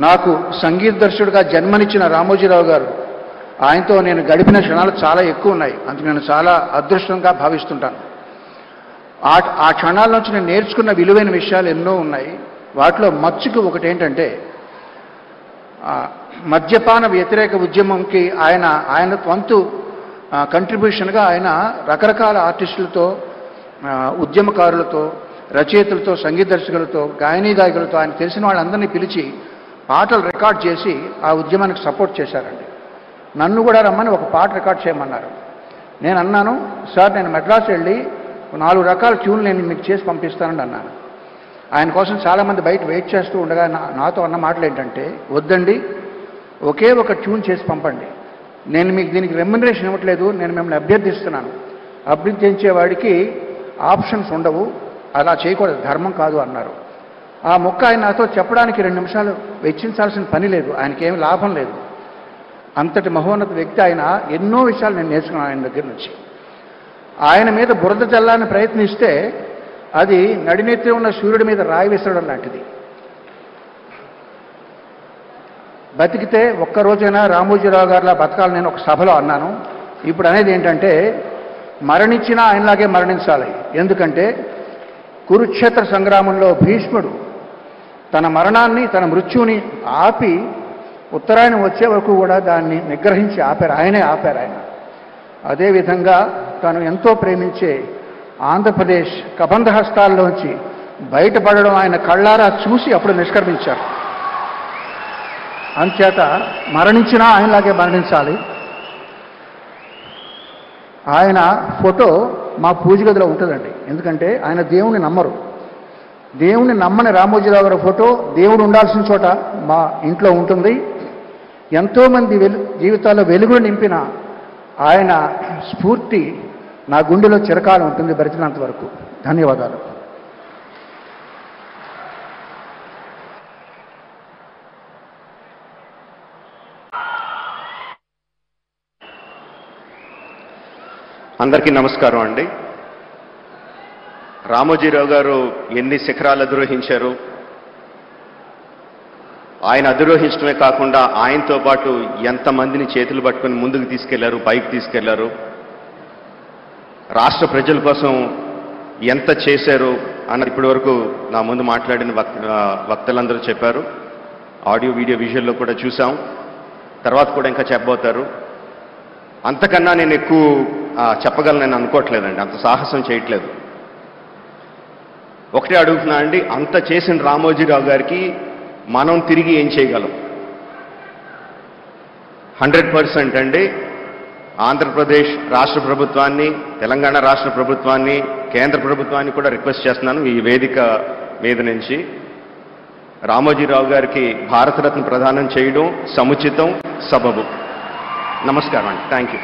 నాకు సంగీత దర్శకుడిగా జన్మనిచ్చిన రామోజీరావు గారు, ఆయనతో నేను గడిపిన క్షణాలు చాలా ఎక్కువ ఉన్నాయి. అందుకు నేను చాలా అదృష్టంగా భావిస్తుంటాను. ఆ క్షణాల నుంచి నేను నేర్చుకున్న విలువైన విషయాలు ఎన్నో ఉన్నాయి. వాటిలో మచ్చుకు ఒకటి ఏంటంటే, మద్యపాన వ్యతిరేక ఉద్యమంకి ఆయన వంతు కంట్రిబ్యూషన్గా ఆయన రకరకాల ఆర్టిస్టులతో, ఉద్యమకారులతో, రచయితలతో, సంగీత దర్శకులతో, గాయనీ గాయకులతో ఆయన తెలిసిన వాళ్ళందరినీ పిలిచి పాటలు రికార్డ్ చేసి ఆ ఉద్యమానికి సపోర్ట్ చేశారండి. నన్ను కూడా రమ్మని ఒక పాట రికార్డ్ చేయమన్నారు. నేను అన్నాను, సార్ నేను మెడ్రాస్ వెళ్ళి 4 రకాల ట్యూన్లు నేను మీకు చేసి పంపిస్తానని అన్నాను. ఆయన కోసం చాలామంది బయట వెయిట్ చేస్తూ ఉండగా నాతో అన్న మాటలు ఏంటంటే, వద్దండి, ఒకే ఒక ట్యూన్ చేసి పంపండి, నేను మీకు దీనికి రెమ్యునరేషన్ ఇవ్వట్లేదు, నేను మిమ్మల్ని అభ్యర్థిస్తున్నాను, అభ్యర్థించేవాడికి ఆప్షన్స్ ఉండవు, అలా చేయకూడదు, ధర్మం కాదు అన్నారు. ఆ మొక్క ఆయన నాతో చెప్పడానికి 2 నిమిషాలు వెచ్చించాల్సిన పని లేదు, ఆయనకేమీ లాభం లేదు. అంతటి మహోన్నత వ్యక్తి ఆయన. ఎన్నో విషయాలు నేను నేర్చుకున్నాను ఆయన దగ్గర నుంచి. ఆయన మీద బురద చల్లాలని ప్రయత్నిస్తే అది నడినెత్తి ఉన్న సూర్యుడి మీద రాయి విసరడం లాంటిది. బతికితే ఒక్కరోజైనా రామోజీరావు గారిలా బతకాలని నేను ఒక సభలో అన్నాను. ఇప్పుడు అనేది ఏంటంటే, మరణించినా ఆయనలాగే మరణించాలి. ఎందుకంటే కురుక్షేత్ర సంగ్రామంలో భీష్ముడు తన మరణాన్ని, తన మృత్యువుని ఆపి ఉత్తరాయణం వచ్చే వరకు కూడా దాన్ని నిగ్రహించి ఆపారు. ఆయనే ఆపారు ఆయన. అదేవిధంగా తను ఎంతో ప్రేమించే ఆంధ్రప్రదేశ్ కబంధ హస్తాల్లోంచి బయటపడడం ఆయన కళ్ళారా చూసి అప్పుడు నిష్క్రమించారు. అంచేత మరణించినా ఆయనలాగే మరణించాలి. ఆయన ఫోటో మా పూజ గదిలో ఉంటుందండి. ఎందుకంటే ఆయన దేవుణ్ణి నమ్మరు. దేవుణ్ణి నమ్మని రామోజీరావు గారి ఫోటో దేవుడు ఉండాల్సిన చోట మా ఇంట్లో ఉంటుంది. ఎంతోమంది జీవితాల్లో వెలుగులు నింపిన ఆయన స్ఫూర్తి నా గుండెలో చిరకాలం ఉంటుంది, బ్రతికినంత వరకు. ధన్యవాదాలు. అందరికీ నమస్కారం అండి. రామోజీరావు గారు ఎన్ని శిఖరాలు అధిరోహించారు, ఆయన అధిరోహించడమే కాకుండా ఆయనతో పాటు ఎంతమందిని చేతులు పట్టుకొని ముందుకు తీసుకెళ్లారు, పైకి తీసుకెళ్లారు, రాష్ట్ర ప్రజల కోసం ఎంత చేశారు అన్నది ఇప్పటి వరకు నా ముందు మాట్లాడిన వక్తలందరూ చెప్పారు. ఆడియో వీడియో విజువల్లో కూడా చూసాం, తర్వాత కూడా ఇంకా చెప్పబోతారు. అంతకన్నా నేను ఎక్కువ చెప్పగలనని అనుకోవట్లేదండి, అంత సాహసం చేయట్లేదు. ఒకటే అడుగుతున్నా అండి, అంత చేసిన రామోజీరావు గారికి మనం తిరిగి ఏం చేయగలం? 100% అండి. ఆంధ్రప్రదేశ్ రాష్ట్ర ప్రభుత్వాన్ని, తెలంగాణ రాష్ట్ర ప్రభుత్వాన్ని, కేంద్ర ప్రభుత్వాన్ని కూడా రిక్వెస్ట్ చేస్తున్నాను ఈ వేదిక మీద నుంచి, రామోజీరావు గారికి భారతరత్న ప్రదానం చేయడం సముచితం, సబబు. నమస్కారం అండి. Thank you.